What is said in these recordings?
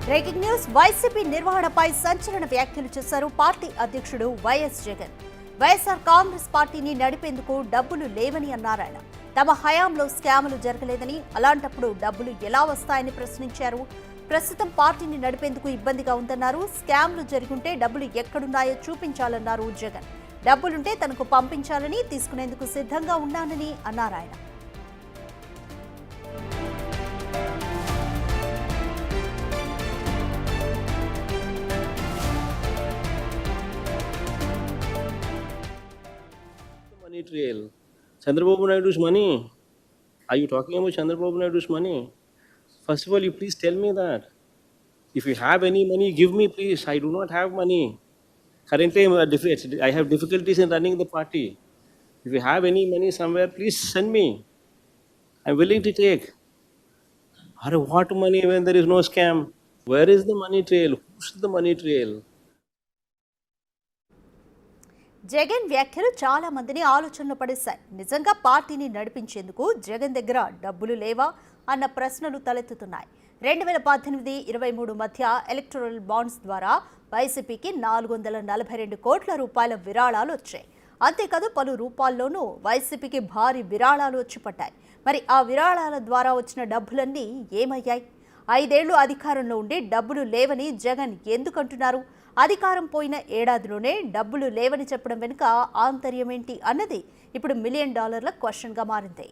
Breaking news YCP నిర్వహణపై సంచలన వ్యాఖ్యలు చేశారు పార్టీ అధ్యక్షుడు వైఎస్ జగన్. వైఎస్ఆర్ కాంగ్రెస్ పార్టీని నడిపేందుకు డబ్బులు లేవని అన్నారాయన. తమ హయాంలో స్కాములు జరగలేదని, అలాంటప్పుడు డబ్బులు ఎలా వస్తాయని ప్రశ్నించారు. ప్రస్తుతం పార్టీని నడిపేందుకు ఇబ్బందిగా ఉందన్నారు. స్కామ్లు జరుగుంటే డబ్బులు ఎక్కడున్నాయో చూపించాలన్నారు జగన్. డబ్బులుంటే తనకు పంపించాలని, తీసుకునేందుకు సిద్ధంగా ఉన్నానని అన్నారాయన. Money trail. Chandrababu Naidu's money. Are you talking about Chandrababu Naidu's money? First of all, you please tell me that. If you have any money, give me please. I do not have money. Currently, I have difficulties in running the party. If you have any money somewhere, please send me. I'm willing to take. Or what money when there is no scam? Where is the money trail? Who's the money trail? Jagan వ్యాఖ్యలు చాలా మందిని ఆలోచనలో పడేశాయి. నిజంగా పార్టీని నడిపించేందుకు జగన్ దగ్గర డబ్బులు లేవా అన్న ప్రశ్నలు తలెత్తుతున్నాయి. 2018-23 మధ్య ఎలక్టోరల్ బాండ్స్ ద్వారా వైసీపీకి 442 కోట్ల రూపాయల విరాళాలు వచ్చాయి. అంతేకాదు పలు రూపాల్లోనూ వైసీపీకి భారీ విరాళాలు వచ్చి పడ్డాయి. మరి ఆ విరాళాల ద్వారా వచ్చిన డబ్బులన్నీ ఏమయ్యాయి? 5 ఏళ్లు అధికారంలో ఉండి డబ్బులు లేవని జగన్ ఎందుకంటున్నారు? అధికారం పోయిన ఏడాదిలోనే డబ్బులు లేవని చెప్పడం వెనుక ఆంతర్యం ఏంటి అన్నది ఇప్పుడు $1 మిలియన్ క్వశ్చన్గా మారింది.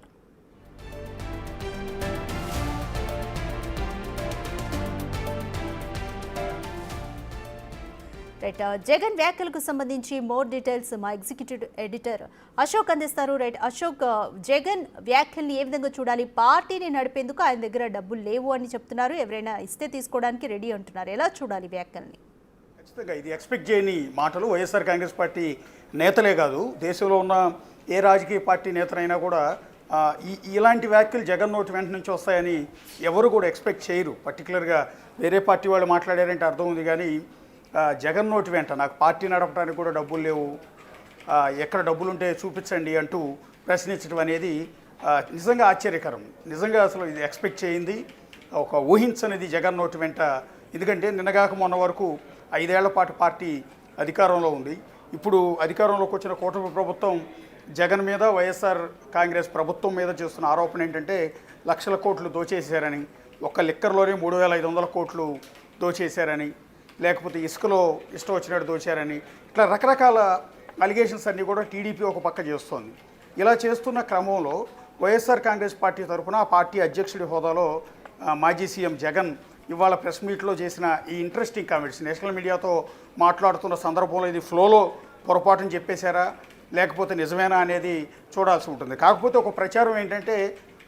రైట్, జగన్ వ్యాఖ్యలకు సంబంధించి మోర్ డీటెయిల్స్ మా ఎగ్జిక్యూటివ్ ఎడిటర్ అశోక్ అందిస్తారు. రైట్ అశోక్, జగన్ వ్యాఖ్యల్ని ఏ విధంగా చూడాలి? పార్టీని నడిపేందుకు ఆయన దగ్గర డబ్బులు లేవు అని చెప్తున్నారు, ఎవరైనా ఇస్తే తీసుకోవడానికి రెడీ అంటున్నారు. ఎలా చూడాలి వ్యాఖ్యల్ని? ఖచ్చితంగా ఇది ఎక్స్పెక్ట్ చేయని మాటలు. వైఎస్ఆర్ కాంగ్రెస్ పార్టీ నేతలే కాదు, దేశంలో ఉన్న ఏ రాజకీయ పార్టీ నేతనైనా కూడా ఇలాంటి వ్యాఖ్యలు జగన్ నోటి వెంట నుంచి వస్తాయని ఎవరు కూడా ఎక్స్పెక్ట్ చేయరు. పర్టికులర్గా వేరే పార్టీ వాళ్ళు మాట్లాడారంటే అర్థం ఉంది, కానీ జగన్ నోటి వెంట నాకు పార్టీ నడపడానికి కూడా డబ్బులు లేవు, ఎక్కడ డబ్బులుంటే చూపించండి అంటూ ప్రశ్నించడం అనేది నిజంగా ఆశ్చర్యకరం. నిజంగా అసలు ఇది ఎక్స్పెక్ట్ చేయింది, ఒక ఊహించనిది జగన్ నోటి వెంట. ఎందుకంటే నిన్నగాక మొన్న వరకు 5 ఏళ్ల పాటు పార్టీ అధికారంలో ఉంది. ఇప్పుడు అధికారంలోకి వచ్చిన కూటమి ప్రభుత్వం జగన్ మీద, వైఎస్ఆర్ కాంగ్రెస్ ప్రభుత్వం మీద చేస్తున్న ఆరోపణ ఏంటంటే లక్షల కోట్లు దోచేశారని, ఒక్క లిక్కర్లోనే 3,500 కోట్లు దోచేశారని, లేకపోతే ఇసుకలో ఇష్టం వచ్చినట్టు దోచారని, ఇట్లా రకరకాల అలిగేషన్స్ అన్నీ కూడా టీడీపీ ఒక పక్క చేస్తోంది. ఇలా చేస్తున్న క్రమంలో వైఎస్ఆర్ కాంగ్రెస్ పార్టీ తరఫున ఆ పార్టీ అధ్యక్షుడి హోదాలో మాజీ సీఎం జగన్ ఇవాళ ప్రెస్ మీట్లో చేసిన ఈ ఇంట్రెస్టింగ్ కామెంట్స్, నేషనల్ మీడియాతో మాట్లాడుతున్న సందర్భంలో ఇది ఫ్లోలో పొరపాటుని చెప్పేశారా లేకపోతే నిజమేనా అనేది చూడాల్సి ఉంటుంది. కాకపోతే ఒక ప్రచారం ఏంటంటే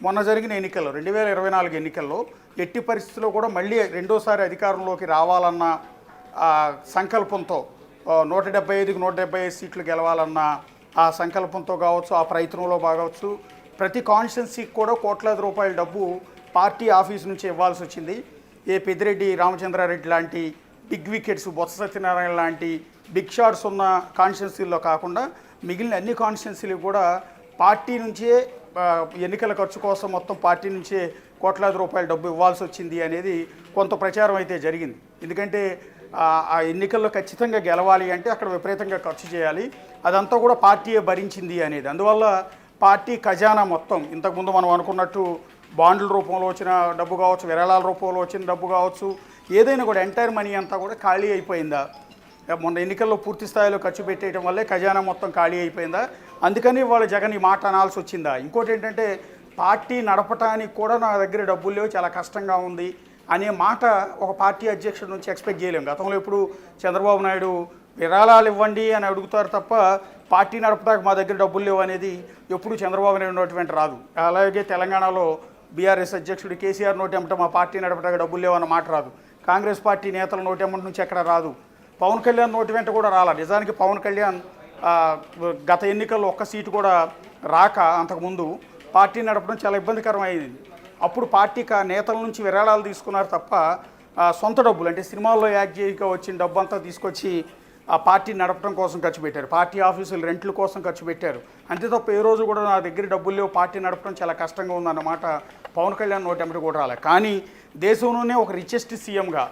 మొన్న జరిగిన ఎన్నికల్లో 2024 ఎన్నికల్లో ఎట్టి పరిస్థితుల్లో కూడా మళ్ళీ రెండోసారి అధికారంలోకి రావాలన్న సంకల్పంతో 175కి 175 సీట్లు గెలవాలన్న ఆ సంకల్పంతో కావచ్చు, ఆ ప్రయత్నంలో కావచ్చు, ప్రతి కాన్స్టిట్యున్సీకి కూడా కోట్లాది రూపాయల డబ్బు పార్టీ ఆఫీస్ నుంచి ఇవ్వాల్సి వచ్చింది. ఏ పెద్దిరెడ్డి రామచంద్రారెడ్డి లాంటి బిగ్ వికెట్స్, బొత్స సత్యనారాయణ లాంటి బిగ్ షాట్స్ ఉన్న కాన్స్టిట్యున్సీల్లో కాకుండా మిగిలిన అన్ని కాన్స్టిట్యున్సీలకు కూడా పార్టీ నుంచే ఎన్నికల ఖర్చు కోసం మొత్తం పార్టీ నుంచే కోట్లాది రూపాయల డబ్బు ఇవ్వాల్సి వచ్చింది అనేది కొంత ప్రచారం అయితే జరిగింది. ఎందుకంటే ఆ ఎన్నికల్లో ఖచ్చితంగా గెలవాలి అంటే అక్కడ విపరీతంగా ఖర్చు చేయాలి, అదంతా కూడా పార్టీయే భరించింది అనేది. అందువల్ల పార్టీ ఖజానా మొత్తం ఇంతకుముందు మనం అనుకున్నట్టు బాండ్ల రూపంలో వచ్చిన డబ్బు కావచ్చు, విరాళాల రూపంలో వచ్చిన డబ్బు కావచ్చు, ఏదైనా కూడా ఎంటైర్ మనీ అంతా కూడా ఖాళీ అయిపోయిందా? మొన్న ఎన్నికల్లో పూర్తి స్థాయిలో ఖర్చు పెట్టేయడం వల్లే ఖజానా మొత్తం ఖాళీ అయిపోయిందా? అందుకని వాళ్ళు జగన్ ఈ మాట అనాల్సి వచ్చిందా? ఇంకోటి ఏంటంటే పార్టీ నడపటానికి కూడా నా దగ్గర డబ్బులు లేవు, చాలా కష్టంగా ఉంది అనే మాట ఒక పార్టీ అధ్యక్షుడి నుంచి ఎక్స్పెక్ట్ చేయలేము. గతంలో ఇప్పుడు చంద్రబాబు నాయుడు విరాళాలు ఇవ్వండి అని అడుగుతారు తప్ప పార్టీ నడపడానికి మా దగ్గర డబ్బులు లేవు అనేది ఎప్పుడు చంద్రబాబు నాయుడు నోటి వెంట రాదు. అలాగే తెలంగాణలో బీఆర్ఎస్ అధ్యక్షుడు కేసీఆర్ నోటి వెంట మా పార్టీ నడపడానికి డబ్బులు లేవు అన్న మాట రాదు. కాంగ్రెస్ పార్టీ నేతల నోటి వెంట నుంచి ఎక్కడ రాదు. పవన్ కళ్యాణ్ నోటి వెంట కూడా రాలా. నిజానికి పవన్ కళ్యాణ్ గత ఎన్నికల్లో ఒక్క సీటు కూడా రాక అంతకుముందు పార్టీ నడపడం చాలా ఇబ్బందికరం అయింది. అప్పుడు పార్టీ నేతల నుంచి విరాళాలు తీసుకున్నారు తప్ప సొంత డబ్బులు అంటే సినిమాల్లో యాక్ట్ చేయక వచ్చిన డబ్బు అంతా తీసుకొచ్చి ఆ పార్టీ నడపడం కోసం ఖర్చు పెట్టారు, పార్టీ ఆఫీసులు రెంట్ల కోసం ఖర్చు పెట్టారు. అంతే తప్ప ఏ రోజు కూడా నా దగ్గర డబ్బులు లేవు, పార్టీ నడపడం చాలా కష్టంగా ఉందన్నమాట పవన్ కళ్యాణ్ నోటెంబడి కూడా రాలే. కానీ దేశంలోనే ఒక రిచెస్ట్ సీఎంగా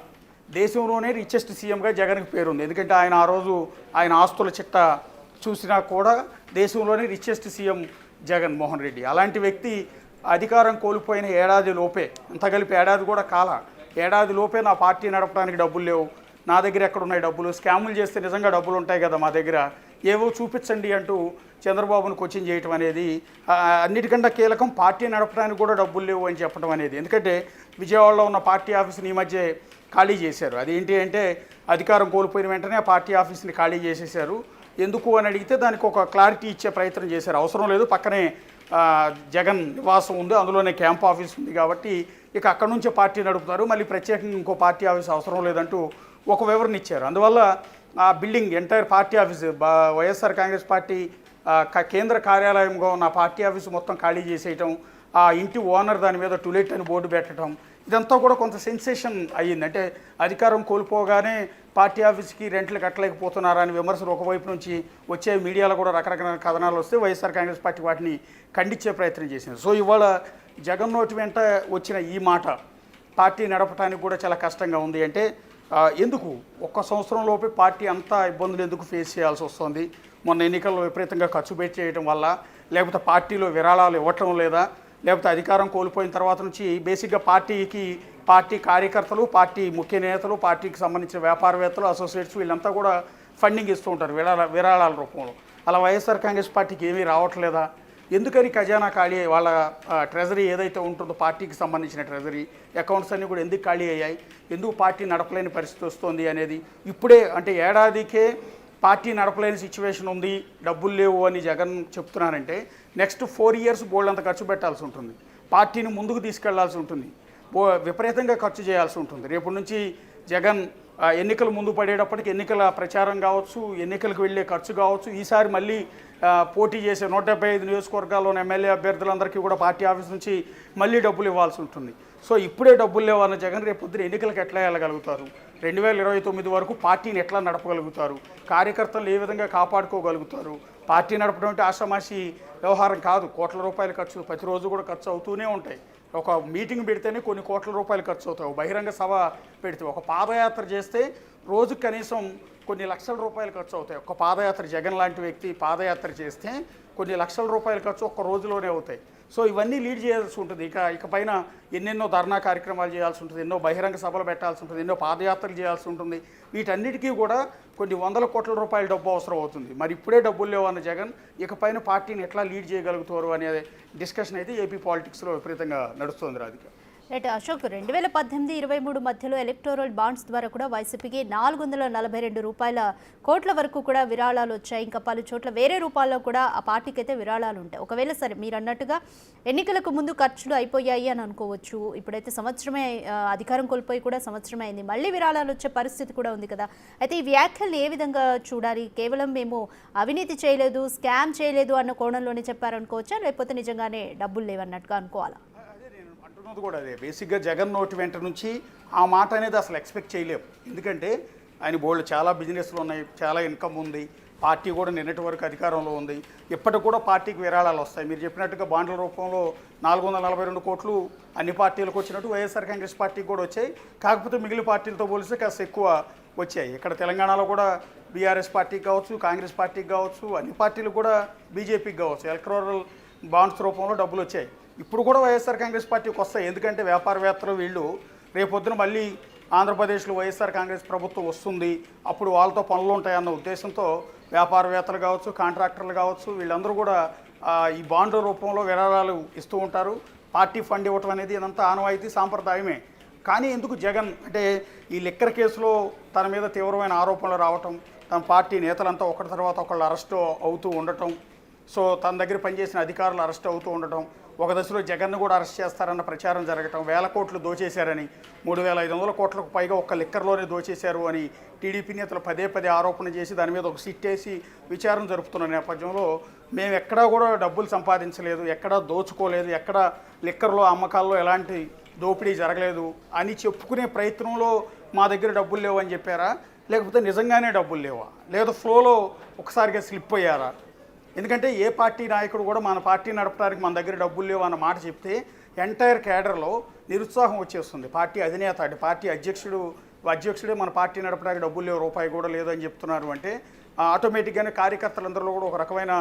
దేశంలోనే రిచెస్ట్ సీఎంగా జగన్కి పేరుంది. ఎందుకంటే ఆయన ఆ రోజు ఆయన ఆస్తుల చిట్ట చూసినా కూడా దేశంలోనే రిచెస్ట్ సీఎం జగన్మోహన్ రెడ్డి. అలాంటి వ్యక్తి అధికారం కోల్పోయిన ఏడాది లోపే, అంత కలిపి ఏడాది కూడా ఏడాది లోపే నా పార్టీ నడపడానికి డబ్బులు లేవు, నా దగ్గర ఎక్కడ ఉన్నాయి డబ్బులు, స్కాములు చేస్తే నిజంగా డబ్బులు ఉంటాయి కదా మా దగ్గర, ఏవో చూపించండి అంటూ చంద్రబాబును కోచింగ్ చేయటం అనేది అన్నిటికంటే కీలకం. పార్టీ నడపడానికి కూడా డబ్బులు లేవు అని చెప్పడం అనేది. ఎందుకంటే విజయవాడలో ఉన్న పార్టీ ఆఫీస్ని ఈ మధ్య ఖాళీ చేశారు. అదేంటి అంటే అధికారం కోల్పోయిన వెంటనే ఆ పార్టీ ఆఫీస్ని ఖాళీ చేసేశారు. ఎందుకు అని అడిగితే దానికి ఒక క్లారిటీ ఇచ్చే ప్రయత్నం చేశారు. అవసరం లేదు, పక్కనే జగన్ నివాసం ఉంది, అందులోనే క్యాంప్ ఆఫీస్ ఉంది కాబట్టి ఇక అక్కడ నుంచే పార్టీ నడుపుతారు, మళ్ళీ ప్రత్యేకంగా ఇంకో పార్టీ ఆఫీస్ అవసరం లేదంటూ ఒక వివరణ ఇచ్చారు. అందువల్ల ఆ building entire party office YSR Congress party కేంద్ర కార్యాలయంగా ఉన్న పార్టీ ఆఫీసు మొత్తం ఖాళీ చేసేయటం, ఆ ఇంటి ఓనర్ దాని మీద టులెట్ అని బోర్డు పెట్టడం, ఇదంతా కూడా కొంత సెన్సేషన్ అయ్యింది. అంటే అధికారం కోల్పోగానే పార్టీ ఆఫీస్కి రెంట్లు కట్టలేకపోతున్నారా అని విమర్శలు ఒకవైపు నుంచి వచ్చే, మీడియాలో కూడా రకరకాల కథనాలు వస్తే వైఎస్ఆర్ కాంగ్రెస్ పార్టీ వాటిని ఖండించే ప్రయత్నం చేసింది. సో ఇవాళ జగన్ నోటి వెంట వచ్చిన ఈ మాట పార్టీ నడపడానికి కూడా చాలా కష్టంగా ఉంది. అంటే ఎందుకు ఒక్క సంవత్సరం లోపే పార్టీ అంతా ఇబ్బందులు ఎందుకు ఫేస్ చేయాల్సి వస్తుంది? మొన్న ఎన్నికల్లో విపరీతంగా ఖర్చు పెట్టేయడం వల్ల, లేకపోతే పార్టీలో విరాళాలు ఇవ్వటం లేదా, లేకపోతే అధికారం కోల్పోయిన తర్వాత నుంచి బేసిక్గా పార్టీ కార్యకర్తలు, పార్టీ ముఖ్య నేతలు, పార్టీకి సంబంధించిన వ్యాపారవేత్తలు, అసోసియేట్స్ వీళ్ళంతా కూడా ఫండింగ్ ఇస్తూ ఉంటారు విరాళాల రూపంలో. అలా వైఎస్ఆర్ కాంగ్రెస్ పార్టీకి ఏమీ రావట్లేదా? ఎందుకని ఖజానా ఖాళీ, వాళ్ళ ట్రెజరీ ఏదైతే ఉంటుందో పార్టీకి సంబంధించిన ట్రెజరీ అకౌంట్స్ అన్నీ కూడా ఎందుకు ఖాళీ అయ్యాయి, ఎందుకు పార్టీ నడపలేని పరిస్థితి వస్తుంది అనేది ఇప్పుడే, అంటే ఏడాదికే పార్టీ నడపలేని సిచ్యువేషన్ ఉంది, డబ్బులు లేవు అని జగన్ చెప్తున్నారంటే నెక్స్ట్ 4 years బోల్డ్ అంత ఖర్చు పెట్టాల్సి ఉంటుంది, పార్టీని ముందుకు తీసుకెళ్లాల్సి ఉంటుంది, విపరీతంగా ఖర్చు చేయాల్సి ఉంటుంది. రేపటి నుంచి జగన్ ఎన్నికలు ముందు పడేటప్పటికి ఎన్నికల ప్రచారం కావచ్చు, ఎన్నికలకు వెళ్ళే ఖర్చు కావచ్చు, ఈసారి మళ్ళీ పోటీ చేసే 175 నియోజకవర్గాల్లోని ఎమ్మెల్యే అభ్యర్థులందరికీ కూడా పార్టీ ఆఫీస్ నుంచి మళ్ళీ డబ్బులు ఇవ్వాల్సి ఉంటుంది. సో ఇప్పుడే డబ్బులు లేవన్న జగన్ రేపు పొద్దున ఎన్నికలకు ఎట్లా వెళ్ళగలుగుతారు? 2029 వరకు పార్టీని ఎట్లా నడపగలుగుతారు? కార్యకర్తలు ఏ విధంగా కాపాడుకోగలుగుతారు? పార్టీ నడపడం అంటే ఆషామాషి వ్యవహారం కాదు. కోట్ల రూపాయల ఖర్చు ప్రతిరోజు కూడా ఖర్చు అవుతూనే ఉంటాయి. ఒక మీటింగ్ పెడితేనే కొన్ని కోట్ల రూపాయలు ఖర్చు అవుతాయి. బహిరంగ సభ పెడితే, ఒక పాదయాత్ర చేస్తే రోజు కనీసం కొన్ని లక్షల రూపాయలు ఖర్చు అవుతాయి. ఒక పాదయాత్ర, జగన్ లాంటి వ్యక్తి పాదయాత్ర చేస్తే కొన్ని లక్షల రూపాయల ఖర్చు ఒక్క రోజులోనే అవుతాయి. సో ఇవన్నీ లీడ్ చేయాల్సి ఉంటుంది. ఇక పైన ఎన్నెన్నో ధర్నా కార్యక్రమాలు చేయాల్సి ఉంటుంది, ఎన్నో బహిరంగ సభలు పెట్టాల్సి ఉంటుంది, ఎన్నో పాదయాత్రలు చేయాల్సి ఉంటుంది. వీటన్నిటికీ కూడా కొన్ని 100 కోట్ల రూపాయల డబ్బు అవసరం అవుతుంది. మరి ఇప్పుడే డబ్బులు లేవన్న జగన్ ఇకపైన పార్టీని ఎట్లా లీడ్ చేయగలుగుతారు అనే డిస్కషన్ అయితే ఏపీ పాలిటిక్స్లో విపరీతంగా నడుస్తుంది. రాధిక రైట్ అశోక్, 2018-23 మధ్యలో ఎలక్టోరల్ బాండ్స్ ద్వారా కూడా వైసీపీకి 442 కోట్ల వరకు కూడా విరాళాలు వచ్చాయి. ఇంకా పలు చోట్ల వేరే రూపాల్లో కూడా ఆ పార్టీకి అయితే విరాళాలు ఉంటాయి. ఒకవేళ సరే మీరు అన్నట్టుగా ఎన్నికలకు ముందు ఖర్చులు అయిపోయాయి అని అనుకోవచ్చు. ఇప్పుడైతే సంవత్సరమే, అధికారం కోల్పోయి కూడా సంవత్సరమే అయింది, మళ్ళీ విరాళాలు వచ్చే పరిస్థితి కూడా ఉంది కదా. అయితే ఈ వ్యాఖ్యలు ఏ విధంగా చూడాలి? కేవలం మేము అవినీతి చేయలేదు, స్కామ్ చేయలేదు అన్న కోణంలోనే చెప్పారనుకోవచ్చా, లేకపోతే నిజంగానే డబ్బులు లేవన్నట్టుగా అనుకోవాలా? కూడా అదే బేసిక్గా జగన్ నోటి వెంట నుంచి ఆ మాట అనేది అసలు ఎక్స్పెక్ట్ చేయలేము. ఎందుకంటే ఆయన బోల్డ్ చాలా బిజినెస్లు ఉన్నాయి, చాలా ఇన్కమ్ ఉంది, పార్టీ కూడా నిన్నటి వరకు అధికారంలో ఉంది, ఇప్పటికి కూడా పార్టీకి విరాళాలు వస్తాయి. మీరు చెప్పినట్టుగా బాండ్ల రూపంలో 442 కోట్లు అన్ని పార్టీలకు వచ్చినట్టు వైఎస్ఆర్ కాంగ్రెస్ పార్టీకి కూడా వచ్చాయి. కాకపోతే మిగిలిన పార్టీలతో పోలిస్తే కాస్త ఎక్కువ వచ్చాయి. ఇక్కడ తెలంగాణలో కూడా బీఆర్ఎస్ పార్టీకి కావచ్చు, కాంగ్రెస్ పార్టీకి కావచ్చు, అన్ని పార్టీలకు కూడా బీజేపీకి కావచ్చు ఎలక్టోరల్ బాండ్స్ రూపంలో డబ్బులు వచ్చాయి. ఇప్పుడు కూడా వైఎస్ఆర్ కాంగ్రెస్ పార్టీకి వస్తాయి. ఎందుకంటే వ్యాపారవేత్తలు వీళ్ళు రేపొద్దున మళ్ళీ ఆంధ్రప్రదేశ్లో వైఎస్ఆర్ కాంగ్రెస్ ప్రభుత్వం వస్తుంది, అప్పుడు వాళ్ళతో పనులు ఉంటాయన్న ఉద్దేశంతో వ్యాపారవేత్తలు కావచ్చు, కాంట్రాక్టర్లు కావచ్చు, వీళ్ళందరూ కూడా ఈ బాండ్ల రూపంలో విరాళాలు ఇస్తూ ఉంటారు. పార్టీ ఫండ్ ఇవ్వటం అనేది ఇదంతా ఆనవాయితీ, సాంప్రదాయమే. కానీ ఎందుకు జగన్ అంటే ఈ లిక్కర్ కేసులో తన మీద తీవ్రమైన ఆరోపణలు రావటం, తన పార్టీ నేతలంతా ఒకరి తర్వాత ఒకళ్ళు అరెస్టు అవుతూ ఉండటం, సో తన దగ్గర పనిచేసిన అధికారులు అరెస్ట్ అవుతూ ఉండటం, ఒక దశలో జగన్ను కూడా అరెస్ట్ చేస్తారన్న ప్రచారం జరగటం, 1000 కోట్లు దోచేశారని, 3500 కోట్లకు పైగా ఒక్క లిక్కర్లోనే దోచేశారు అని టీడీపీ నేతలు పదే ఆరోపణ చేసి దాని మీద ఒక సిట్ వేసి విచారణ జరుపుతున్న నేపథ్యంలో మేము ఎక్కడా కూడా డబ్బులు సంపాదించలేదు, ఎక్కడా దోచుకోలేదు, ఎక్కడ లిక్కర్లో అమ్మకాల్లో ఎలాంటి దోపిడీ జరగలేదు అని చెప్పుకునే ప్రయత్నంలో మా దగ్గర డబ్బులు లేవు అని చెప్పారా, లేకపోతే నిజంగానే డబ్బులు లేవా, లేదా ఫ్లోలో ఒకసారిగా స్లిప్ అయ్యారా? ఎందుకంటే ఏ పార్టీ నాయకుడు కూడా మన పార్టీ నడపడానికి మన దగ్గర డబ్బులు లేవు అన్న మాట చెప్తే ఎంటైర్ క్యాడర్లో నిరుత్సాహం వచ్చేస్తుంది. పార్టీ అధినేత అంటే పార్టీ అధ్యక్షుడు అధ్యక్షుడే మన పార్టీ నడపడానికి డబ్బులు లేవు, రూపాయి కూడా లేదని చెప్తున్నారు అంటే ఆటోమేటిక్గానే కార్యకర్తలందరిలో కూడా ఒక రకమైన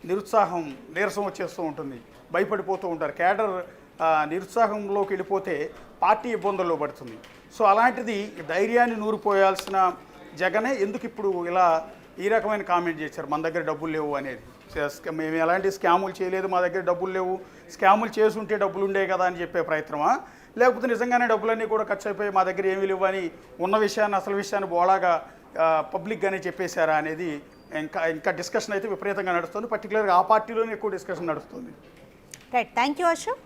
నిరుత్సాహం, నీరసం వచ్చేస్తూ ఉంటుంది, భయపడిపోతూ ఉంటారు. కేడర్ నిరుత్సాహంలోకి వెళ్ళిపోతే పార్టీ ఇబ్బందుల్లో పడుతుంది. సో అలాంటిది ధైర్యాన్ని నూరిపోయాల్సిన జగనే ఎందుకు ఇప్పుడు ఇలా ఈ రకమైన కామెంట్ చేశారు, మన దగ్గర డబ్బులు లేవు అనేది. మేము ఎలాంటి స్కాములు చేయలేదు, మా దగ్గర డబ్బులు లేవు, స్కాములు చేసుంటే డబ్బులు ఉండే కదా అని చెప్పే ప్రయత్నమా, లేకపోతే నిజంగానే డబ్బులన్నీ కూడా ఖర్చు అయిపోయి మా దగ్గర ఏమీ లేవు అని ఉన్న విషయాన్ని, అసలు విషయాన్ని బోళాగా పబ్లిక్గానే చెప్పేశారా అనేది ఇంకా డిస్కషన్ అయితే విపరీతంగా నడుస్తుంది. పర్టికులర్గా ఆ పార్టీలోనే ఎక్కువ డిస్కషన్ నడుస్తుంది. Right, thank you Ashok.